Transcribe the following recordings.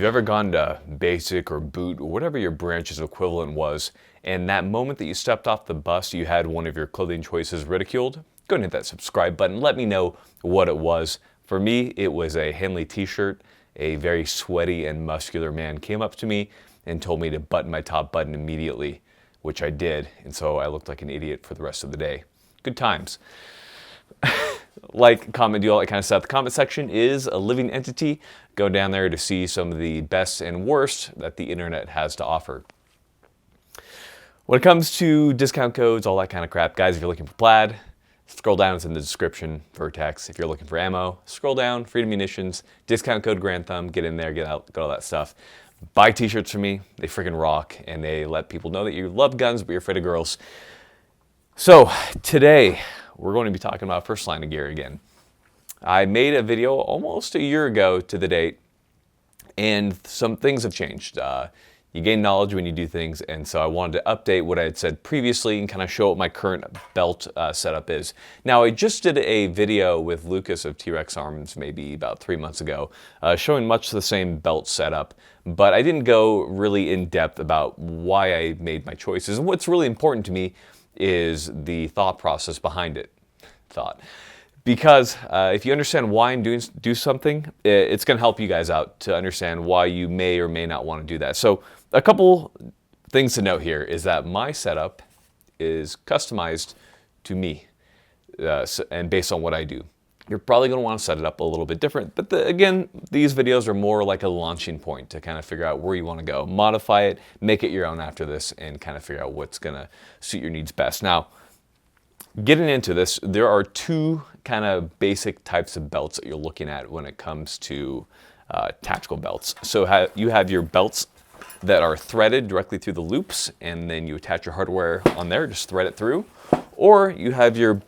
you ever gone to basic or boot or whatever your branch's equivalent was, and that moment that you stepped off the bus, you had one of your clothing choices ridiculed? Go and hit that subscribe button. Let me know what it was. For me, it was a Henley t-shirt. A very sweaty and muscular man came up to me and told me to button my top button immediately, which I did, and so I looked like an idiot for the rest of the day. Good times. Like, comment, do all that kind of stuff. The comment section is a living entity. Go down there to see some of the best and worst that the internet has to offer. When it comes to discount codes, all that kind of crap, guys, if you're looking for plaid, scroll down, it's in the description. Vertex, if you're looking for ammo, scroll down, Freedom Munitions, discount code Grand Thumb, get in there, get out, got all that stuff. Buy t-shirts from me, they freaking rock, and they let people know that you love guns, but you're afraid of girls. So, today, we're going to be talking about first line of gear again. I made a video almost a year ago to the date, and some things have changed. You gain knowledge when you do things, and so I wanted to update what I had said previously and kind of show what my current belt setup is. Now, I just did a video with Lucas of T-Rex Arms maybe about 3 months ago, showing much the same belt setup, but I didn't go really in depth about why I made my choices. And what's really important to me is the thought process behind it. Because if you understand why I'm do something, it's going to help you guys out to understand why you may or may not want to do that. So a couple things to note here is that my setup is customized to me and based on what I do. You're probably going to want to set it up a little bit different, but again, these videos are more like a launching point to kind of figure out where you want to go. Modify it, make it your own after this, and kind of figure out what's going to suit your needs best. Now, getting into this, there are two kind of basic types of belts that you're looking at when it comes to tactical belts. So you have your belts that are threaded directly through the loops, and then you attach your hardware on there, just thread it through. Or you have your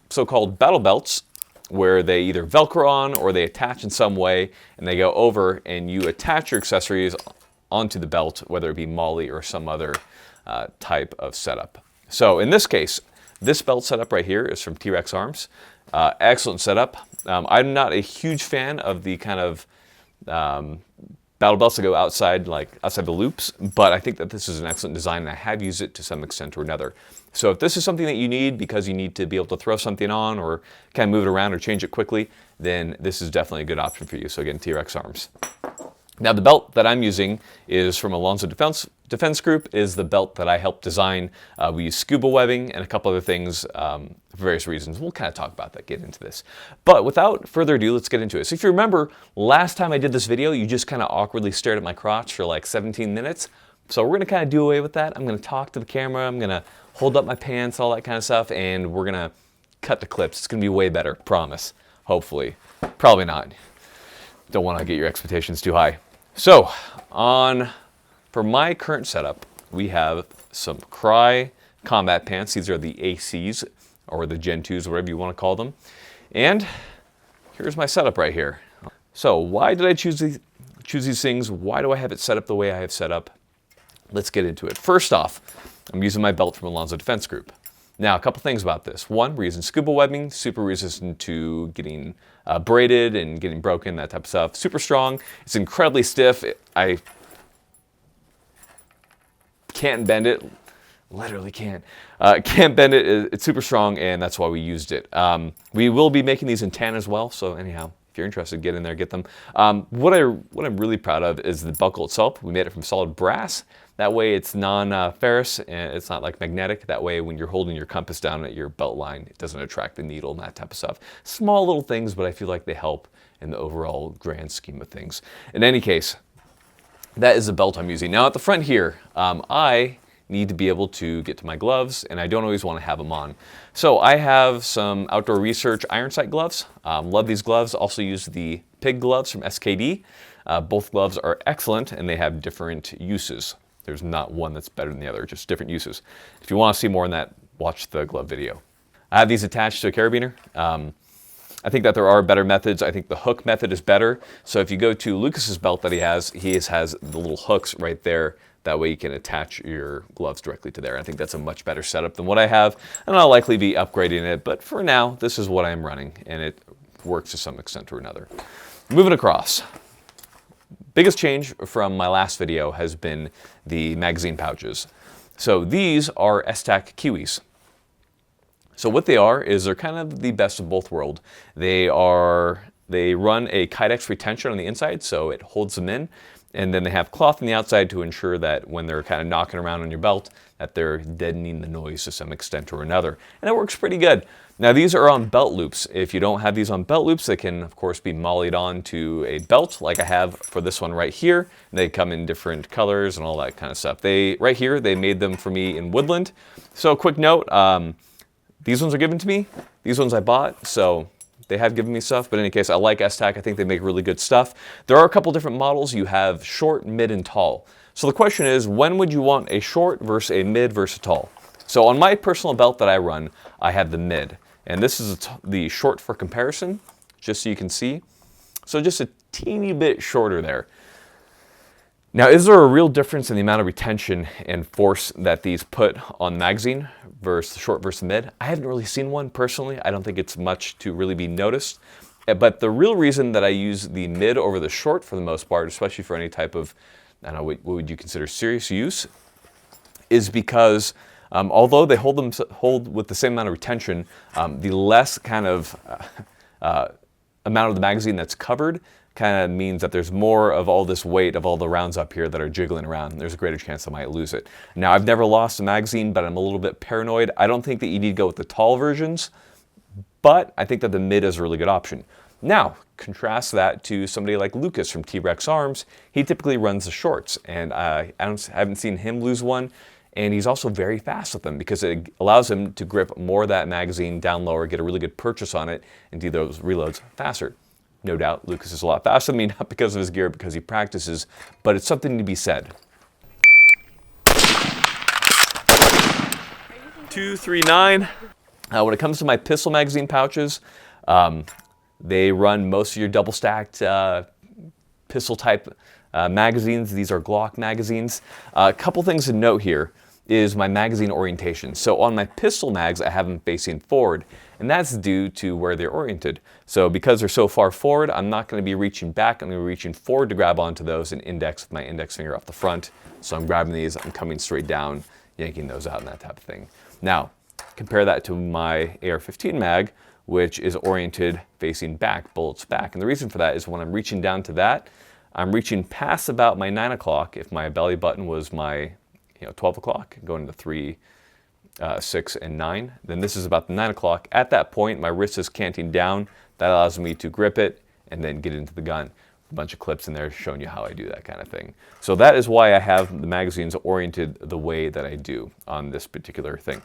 so-called battle belts, where they either Velcro on or they attach in some way, and they go over, and you attach your accessories onto the belt, whether it be MOLLE or some other type of setup. So in this case, this belt setup right here is from T-Rex Arms. Excellent setup. I'm not a huge fan of the kind of battle belts that go outside the loops, but I think that this is an excellent design, and I have used it to some extent or another. So if this is something that you need because you need to be able to throw something on or kind of move it around or change it quickly, then this is definitely a good option for you. So again, T-Rex Arms. Now the belt that I'm using is from Alonzo Defense Group, is the belt that I helped design. We use scuba webbing and a couple other things for various reasons. We'll kind of talk about that, get into this. But without further ado, let's get into it. So if you remember, last time I did this video, you just kind of awkwardly stared at my crotch for like 17 minutes. So we're going to kind of do away with that. I'm going to talk to the camera. I'm going to hold up my pants, all that kind of stuff, and we're going to cut the clips. It's going to be way better, promise. Hopefully. Probably not. Don't want to get your expectations too high. So, for my current setup, we have some Cry combat pants. These are the ACs, or the Gen 2s, whatever you want to call them. And here's my setup right here. So, why did I choose these things? Why do I have it set up the way I have set up? Let's get into it. First off, I'm using my belt from Alonzo Defense Group. Now, a couple things about this. One, we're using scuba webbing, super resistant to getting braided and getting broken, that type of stuff. Super strong. It's incredibly stiff. I can't bend it. Literally can't. Can't bend it. It's super strong, and that's why we used it. We will be making these in tan as well, so anyhow, if you're interested, get in there, get them. What I'm really proud of is the buckle itself. We made it from solid brass. That way it's non-ferrous and it's not like magnetic. That way when you're holding your compass down at your belt line, it doesn't attract the needle and that type of stuff. Small little things, but I feel like they help in the overall grand scheme of things. In any case, that is the belt I'm using. Now at the front here, I need to be able to get to my gloves, and I don't always want to have them on. So I have some Outdoor Research IronSight gloves. Love these gloves. Also use the pig gloves from SKD. Both gloves are excellent, and they have different uses. There's not one that's better than the other, just different uses. If you want to see more on that, watch the glove video. I have these attached to a carabiner. I think that there are better methods. I think the hook method is better. So if you go to Lucas's belt that he has the little hooks right there. That way you can attach your gloves directly to there. I think that's a much better setup than what I have, and I'll likely be upgrading it, but for now, this is what I'm running, and it works to some extent or another. Moving across. Biggest change from my last video has been the magazine pouches. So these are S-Tac Kiwis. So what they are is they're kind of the best of both worlds. They run a Kydex retention on the inside, so it holds them in. And then they have cloth on the outside to ensure that when they're kind of knocking around on your belt, that they're deadening the noise to some extent or another. And it works pretty good. Now these are on belt loops. If you don't have these on belt loops, they can of course be mollied on to a belt like I have for this one right here. They come in different colors and all that kind of stuff. Right here, they made them for me in Woodland. So quick note, these ones are given to me. These ones I bought, so they have given me stuff, but in any case, I like S-Tac. I think they make really good stuff. There are a couple different models. You have short, mid, and tall. So the question is, when would you want a short versus a mid versus a tall? So on my personal belt that I run, I have the mid. And this is the short for comparison, just so you can see. So just a teeny bit shorter there. Now, is there a real difference in the amount of retention and force that these put on the magazine versus the short versus the mid? I haven't really seen one personally. I don't think it's much to really be noticed. But the real reason that I use the mid over the short for the most part, especially for any type of, I don't know, what would you consider serious use, is because although they hold with the same amount of retention, the less kind of amount of the magazine that's covered kind of means that there's more of all this weight of all the rounds up here that are jiggling around. There's a greater chance I might lose it. Now, I've never lost a magazine, but I'm a little bit paranoid. I don't think that you need to go with the tall versions, but I think that the mid is a really good option. Now, contrast that to somebody like Lucas from T-Rex Arms. He typically runs the shorts, and I haven't seen him lose one. And he's also very fast with them because it allows him to grip more of that magazine down lower, get a really good purchase on it, and do those reloads faster. No doubt, Lucas is a lot faster than me, not because of his gear, because he practices, but it's something to be said. 239. When it comes to my pistol magazine pouches, they run most of your double-stacked pistol type magazines. These are Glock magazines. A couple things to note here is my magazine orientation. So on my pistol mags, I have them facing forward, and that's due to where they're oriented. So because they're so far forward, I'm not going to be reaching back. I'm going to be reaching forward to grab onto those and index with my index finger off the front. So I'm grabbing these, I'm coming straight down, yanking those out and that type of thing. Now, compare that to my AR-15 mag, which is oriented facing back, bullets back. And the reason for that is when I'm reaching down to that, I'm reaching past about my 9 o'clock. If my belly button was my 12 o'clock, going to 3, 6, and 9, then this is about the 9 o'clock. At that point, my wrist is canting down. That allows me to grip it and then get into the gun. A bunch of clips in there showing you how I do that kind of thing. So that is why I have the magazines oriented the way that I do on this particular thing.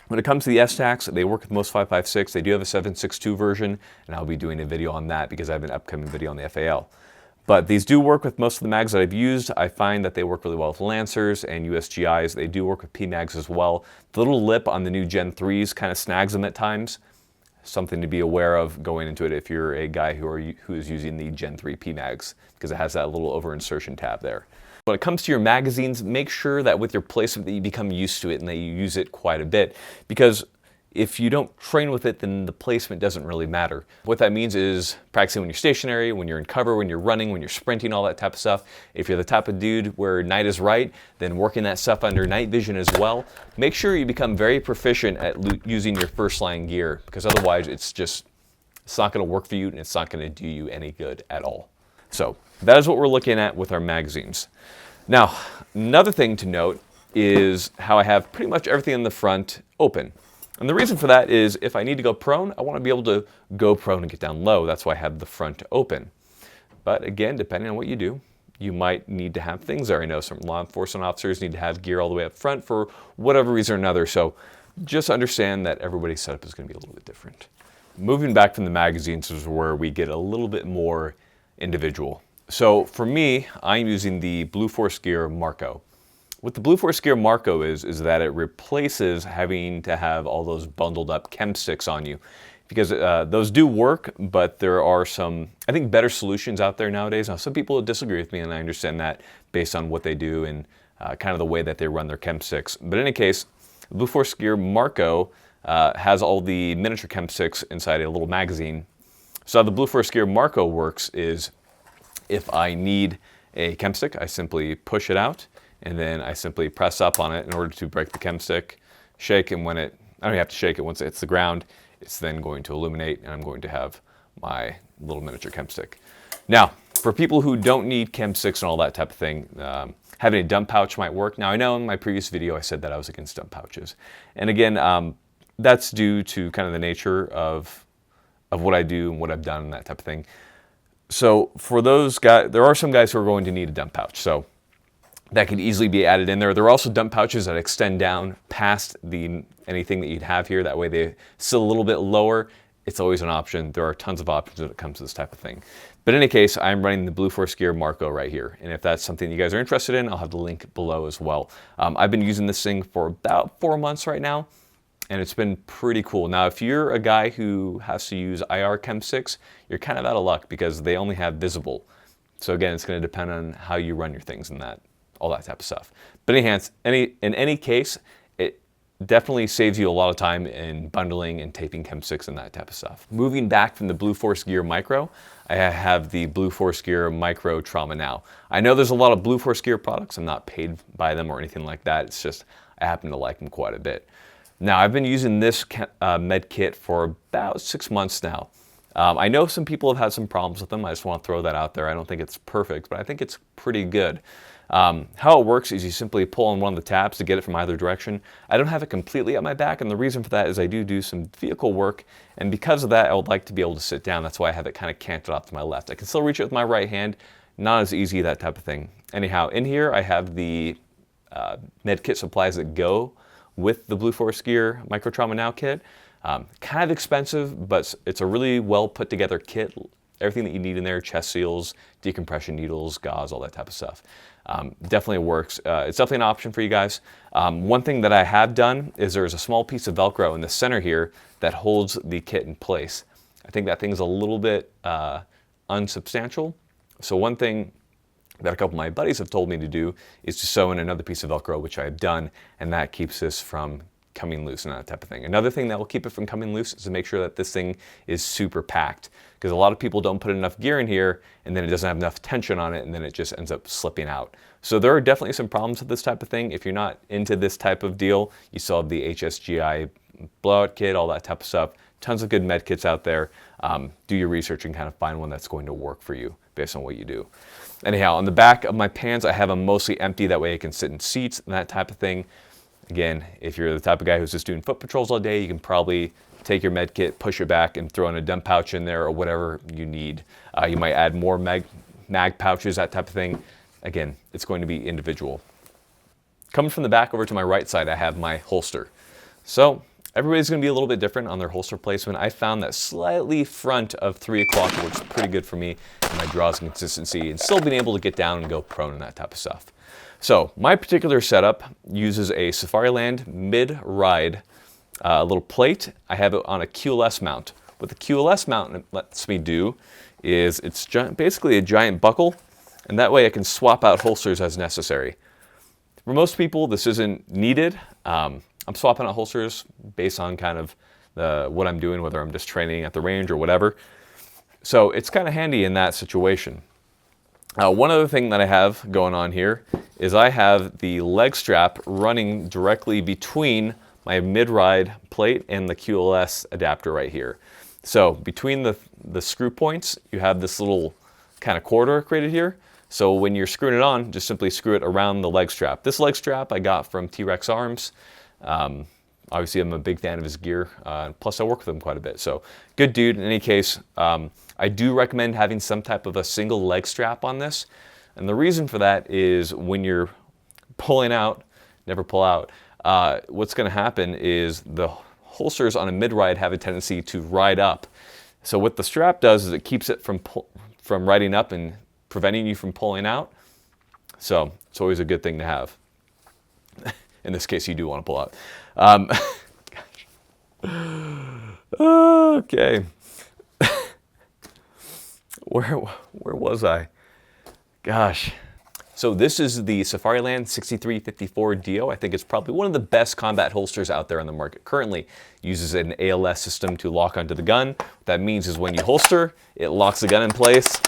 When it comes to the S-Tacs, they work with most 5.56. They do have a 7.62 version, and I'll be doing a video on that because I have an upcoming video on the FAL. But these do work with most of the mags that I've used. I find that they work really well with Lancers and USGIs. They do work with PMags as well. The little lip on the new Gen 3s kind of snags them at times. Something to be aware of going into it if you're a guy who is using the Gen 3 PMags, because it has that little over insertion tab there. When it comes to your magazines, make sure that with your placement that you become used to it and that you use it quite a bit, because if you don't train with it, then the placement doesn't really matter. What that means is practicing when you're stationary, when you're in cover, when you're running, when you're sprinting, all that type of stuff. If you're the type of dude where night is right, then working that stuff under night vision as well. Make sure you become very proficient at using your first line gear, because otherwise it's not going to work for you and it's not going to do you any good at all. So that is what we're looking at with our magazines. Now, another thing to note is how I have pretty much everything in the front open. And the reason for that is if I need to go prone, I want to be able to go prone and get down low. That's why I have the front open. But again, depending on what you do, you might need to have things there. I know some law enforcement officers need to have gear all the way up front for whatever reason or another. So just understand that everybody's setup is going to be a little bit different. Moving back from the magazines is where we get a little bit more individual. So for me, I'm using the Blue Force Gear Marco. What the Blue Force Gear Marco is that it replaces having to have all those bundled up chem sticks on you. Because those do work, but there are some, I think, better solutions out there nowadays. Now, some people disagree with me, and I understand that based on what they do and kind of the way that they run their chem sticks. But in any case, the Blue Force Gear Marco has all the miniature chem sticks inside a little magazine, So how the Blue Force Gear Marco works is if I need a chem stick, I simply push it out and then I simply press up on it in order to break the chem stick, shake, and when it, I don't have to shake it once it hits the ground, it's then going to illuminate and I'm going to have my little miniature chem stick. Now, for people who don't need chem sticks and all that type of thing, having a dump pouch might work. Now, I know in my previous video I said that I was against dump pouches. And again, that's due to kind of the nature of what I do and what I've done and that type of thing. So for those guys, there are some guys who are going to need a dump pouch. So that can easily be added in there. There are also dump pouches that extend down past anything that you'd have here. That way they sit a little bit lower. It's always an option. There are tons of options when it comes to this type of thing. But in any case, I'm running the Blue Force Gear Marco right here. And if that's something you guys are interested in, I'll have the link below as well. I've been using this thing for about 4 months right now, and it's been pretty cool. Now, if you're a guy who has to use IR Chem 6, you're kind of out of luck because they only have visible. So again, it's going to depend on how you run your things and all that type of stuff. But in any case, it definitely saves you a lot of time in bundling and taping chem 6 and that type of stuff. Moving back from the Blue Force Gear Micro, I have the Blue Force Gear Micro Trauma Now. I know there's a lot of Blue Force Gear products. I'm not paid by them or anything like that. It's just I happen to like them quite a bit. Now, I've been using this med kit for about 6 months now. I know some people have had some problems with them. I just want to throw that out there. I don't think it's perfect, but I think it's pretty good. How it works is you simply pull on one of the tabs to get it from either direction. I don't have it completely at my back, and the reason for that is I do some vehicle work, and because of that, I would like to be able to sit down. That's why I have it kind of canted off to my left. I can still reach it with my right hand, not as easy, that type of thing. Anyhow, in here I have the med kit supplies that go with the Blue Force Gear Micro Trauma Now kit. Kind of expensive, but it's a really well put together kit. Everything that you need in there: chest seals, decompression needles, gauze, all that type of stuff. Definitely works. It's definitely an option for you guys. One thing that I have done is there's a small piece of Velcro in the center here that holds the kit in place. I think that thing's a little bit unsubstantial. So one thing that a couple of my buddies have told me to do is to sew in another piece of Velcro, which I have done, and that keeps this from coming loose and that type of thing. Another thing that will keep it from coming loose is to make sure that this thing is super packed, because a lot of people don't put enough gear in here and then it doesn't have enough tension on it and then it just ends up slipping out. So there are definitely some problems with this type of thing. If you're not into this type of deal, you still have the HSGI blowout kit, all that type of stuff. Tons of good med kits out there. Do your research and kind of find one that's going to work for you based on what you do. Anyhow, on the back of my pants, I have them mostly empty. That way I can sit in seats and that type of thing. Again, if you're the type of guy who's just doing foot patrols all day, you can probably take your med kit, push it back, and throw in a dump pouch in there or whatever you need. You might add more mag pouches, that type of thing. Again, it's going to be individual. Coming from the back over to my right side, I have my holster. So everybody's going to be a little bit different on their holster placement. I found that slightly front of 3 o'clock works pretty good for me and my draws and consistency, and still being able to get down and go prone and that type of stuff. So my particular setup uses a Safariland mid-ride little plate. I have it on a QLS mount. What the QLS mount lets me do is it's basically a giant buckle, and that way I can swap out holsters as necessary. For most people, this isn't needed. I'm swapping out holsters based on kind of what I'm doing, whether I'm just training at the range or whatever. So it's kind of handy in that situation. One other thing that I have going on here is I have the leg strap running directly between my mid-ride plate and the QLS adapter right here. So between the screw points, you have this little kind of corridor created here. So when you're screwing it on, just simply screw it around the leg strap. This leg strap I got from T-Rex Arms. Obviously, I'm a big fan of his gear. Plus, I work with him quite a bit. So good dude. In any case, I do recommend having some type of a single leg strap on this. And the reason for that is when you're pulling out, never pull out, what's going to happen is the holsters on a mid-ride have a tendency to ride up. So what the strap does is it keeps it from riding up and preventing you from pulling out. So it's always a good thing to have. In this case, you do want to pull out. Okay. Where was I? Gosh. So this is the Safariland 6354 DO. I think it's probably one of the best combat holsters out there on the market currently. Uses an ALS system to lock onto the gun. What that means is when you holster, it locks the gun in place,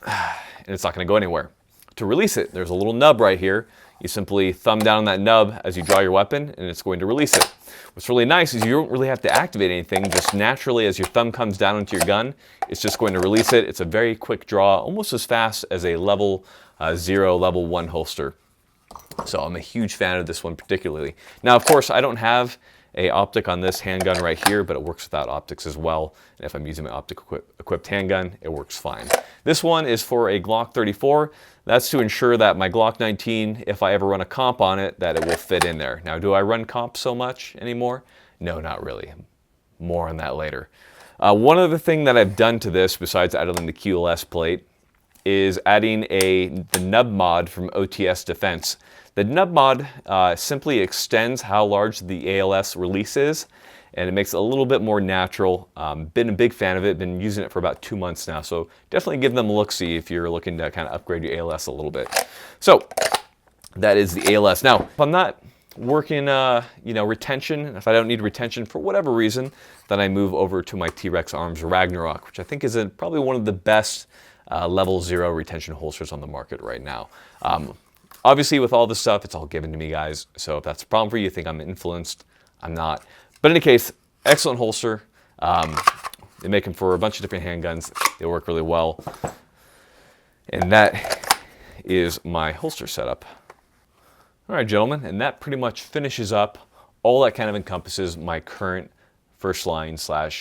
and it's not going to go anywhere. To release it, there's a little nub right here. You simply thumb down on that nub as you draw your weapon, and it's going to release it. What's really nice is you don't really have to activate anything. Just naturally, as your thumb comes down into your gun, it's just going to release it. It's a very quick draw, almost as fast as a level 0, level 1 holster. So I'm a huge fan of this one particularly. Now, of course, I don't have a optic on this handgun right here, but it works without optics as well. And if I'm using my optic equipped handgun, it works fine. This one is for a Glock 34. That's to ensure that my Glock 19, if I ever run a comp on it, that it will fit in there. Now, do I run comp so much anymore? No, not really. More on that later. One other thing that I've done to this, besides adding the QLS plate, is adding the nub mod from OTS Defense. The nub mod simply extends how large the ALS release is, and it makes it a little bit more natural. Been a big fan of it, been using it for about 2 months now, so definitely give them a look-see if you're looking to kind of upgrade your ALS a little bit. So that is the ALS. Now, if I'm not working retention, if I don't need retention for whatever reason, then I move over to my T-Rex Arms Ragnarok, which I think is probably one of the best level 0 retention holsters on the market right now. Obviously, with all this stuff, it's all given to me, guys. So if that's a problem for you, think I'm influenced, I'm not. But in any case, excellent holster. They make them for a bunch of different handguns. They work really well. And that is my holster setup. All right, gentlemen, and that pretty much finishes up all that kind of encompasses my current first line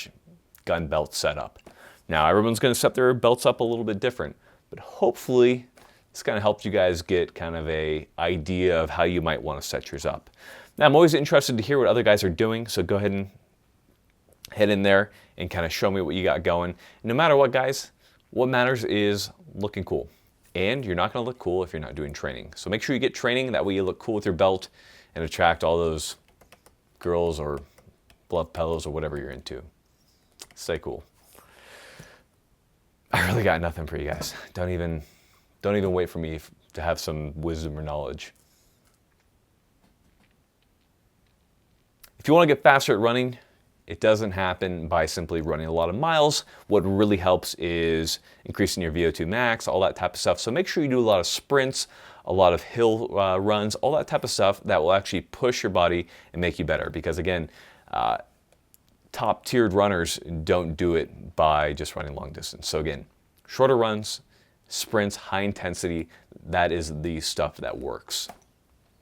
/ gun belt setup. Now, everyone's going to set their belts up a little bit different, but hopefully this kind of helps you guys get kind of an idea of how you might want to set yours up. Now, I'm always interested to hear what other guys are doing, so go ahead and head in there and kind of show me what you got going. No matter what, guys, what matters is looking cool. And you're not going to look cool if you're not doing training. So make sure you get training, that way you look cool with your belt and attract all those girls or glove pillows or whatever you're into. Stay cool. I really got nothing for you guys. Don't even wait for me to have some wisdom or knowledge. If you want to get faster at running, it doesn't happen by simply running a lot of miles. What really helps is increasing your VO2 max, all that type of stuff. So make sure you do a lot of sprints, a lot of hill runs, all that type of stuff that will actually push your body and make you better. Because again, top tiered runners don't do it by just running long distance. So again, shorter runs, sprints, high intensity, that is the stuff that works.